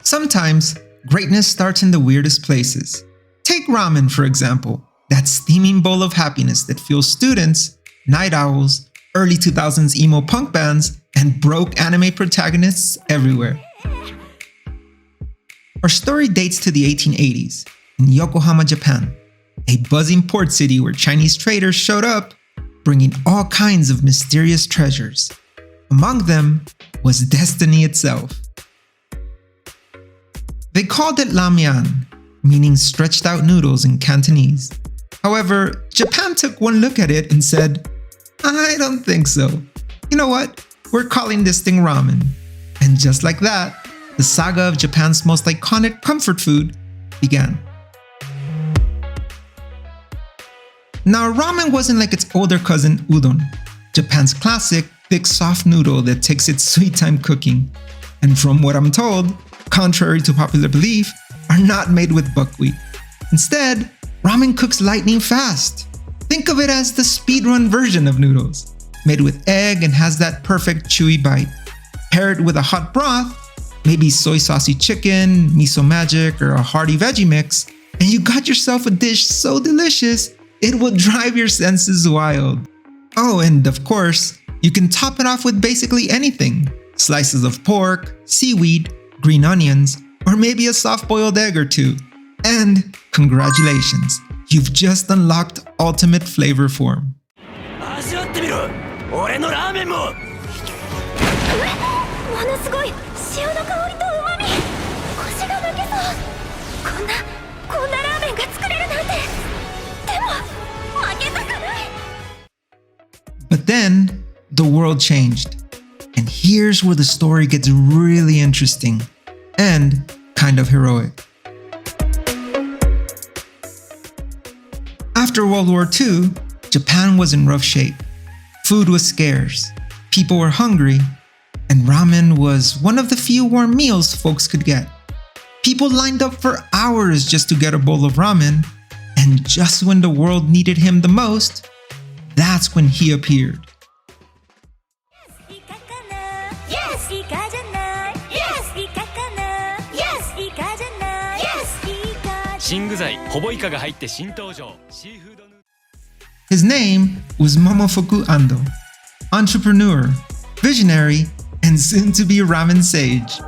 Sometimes, greatness starts in the weirdest places. Take ramen, for example, that steaming bowl of happiness that fuels students, night owls, early 2000s emo punk bands, and broke anime protagonists everywhere. Our story dates to the 1880s, in Yokohama, Japan, a buzzing port city where Chinese traders showed up, bringing all kinds of mysterious treasures. Among them was destiny itself. They called it ramyeon, meaning stretched out noodles in Cantonese. However, Japan took one look at it and said, I don't think so. You know what? We're calling this thing ramen. And just like that, the saga of Japan's most iconic comfort food began. Now, ramen wasn't like its older cousin udon, Japan's classic, thick, soft noodle that takes its sweet time cooking. And from what I'm told, contrary to popular belief, are not made with buckwheat. Instead, ramen cooks lightning fast. Think of it as the speedrun version of noodles, made with egg and has that perfect chewy bite. Pair it with a hot broth, maybe soy saucy chicken, miso magic, or a hearty veggie mix, and you got yourself a dish so delicious, it will drive your senses wild. Oh, and of course, you can top it off with basically anything. Slices of pork, seaweed, green onions, or maybe a soft-boiled egg or two. And congratulations, you've just unlocked ultimate flavor form. But then, the world changed. And here's where the story gets really interesting and kind of heroic. After World War II, Japan was in rough shape. Food was scarce, people were hungry, and ramen was one of the few warm meals folks could get. People lined up for hours just to get a bowl of ramen, and just when the world needed him the most, that's when he appeared. His name was Momofuku Ando, entrepreneur, visionary, and soon-to-be ramen sage.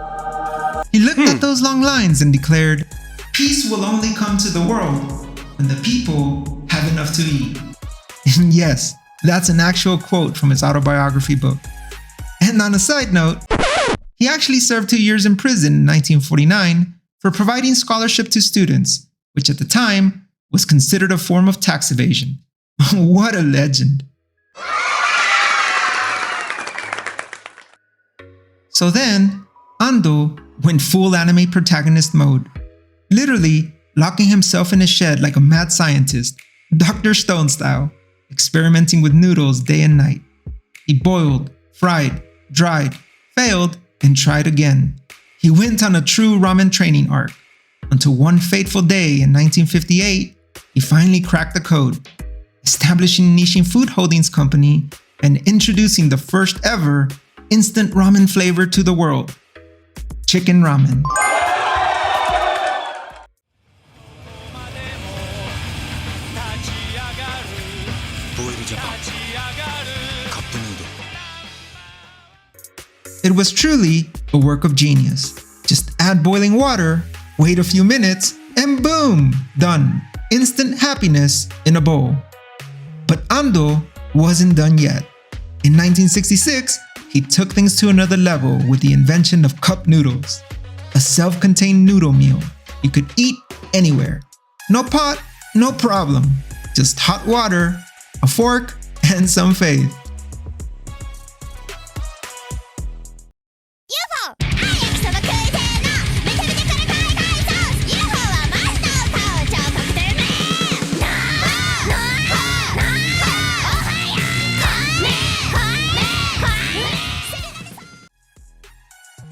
He looked at those long lines and declared, "Peace will only come to the world when the people have enough to eat." And yes, that's an actual quote from his autobiography book. And on a side note, he actually served 2 years in prison in 1949 for providing scholarship to students, which at the time was considered a form of tax evasion. What a legend. So then, Ando went full anime protagonist mode, literally locking himself in a shed like a mad scientist, Dr. Stone style, experimenting with noodles day and night. He boiled, fried, dried, failed, and tried again. He went on a true ramen training arc, until one fateful day in 1958, he finally cracked the code, establishing Nishin Food Holdings Company and introducing the first ever instant ramen flavor to the world, chicken ramen. It was truly a work of genius. Just add boiling water, wait a few minutes, and boom, done. Instant happiness in a bowl. But Ando wasn't done yet. In 1966, he took things to another level with the invention of cup noodles, a self-contained noodle meal you could eat anywhere. No pot, no problem. Just hot water, a fork, and some faith.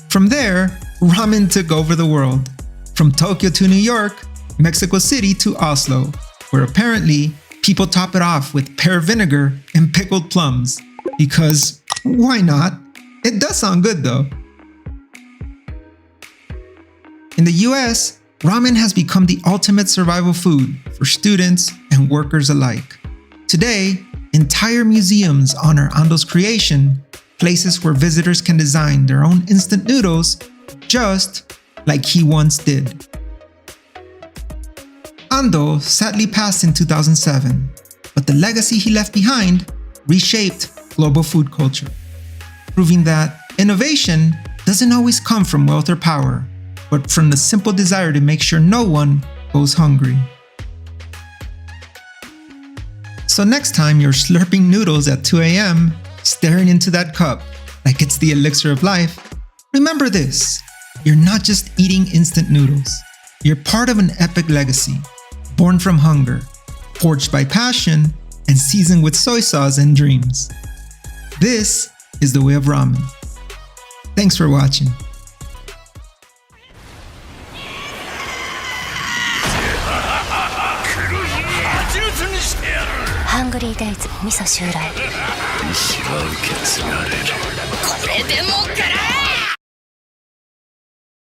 From there, ramen took over the world. From Tokyo to New York, Mexico City to Oslo, where apparently People top it off with pear vinegar and pickled plums. Because why not? It does sound good though. In the US, ramen has become the ultimate survival food for students and workers alike. Today, entire museums honor Ando's creation, places where visitors can design their own instant noodles just like he once did. Ando sadly passed in 2007, but the legacy he left behind reshaped global food culture, proving that innovation doesn't always come from wealth or power, but from the simple desire to make sure no one goes hungry. So next time you're slurping noodles at 2 a.m., staring into that cup like it's the elixir of life, remember this: you're not just eating instant noodles. You're part of an epic legacy, born from hunger, forged by passion, and seasoned with soy sauce and dreams. This is the way of ramen. Thanks for watching. Hungry Days 味噌襲来。意志は受け継がれる。これでも食らえ！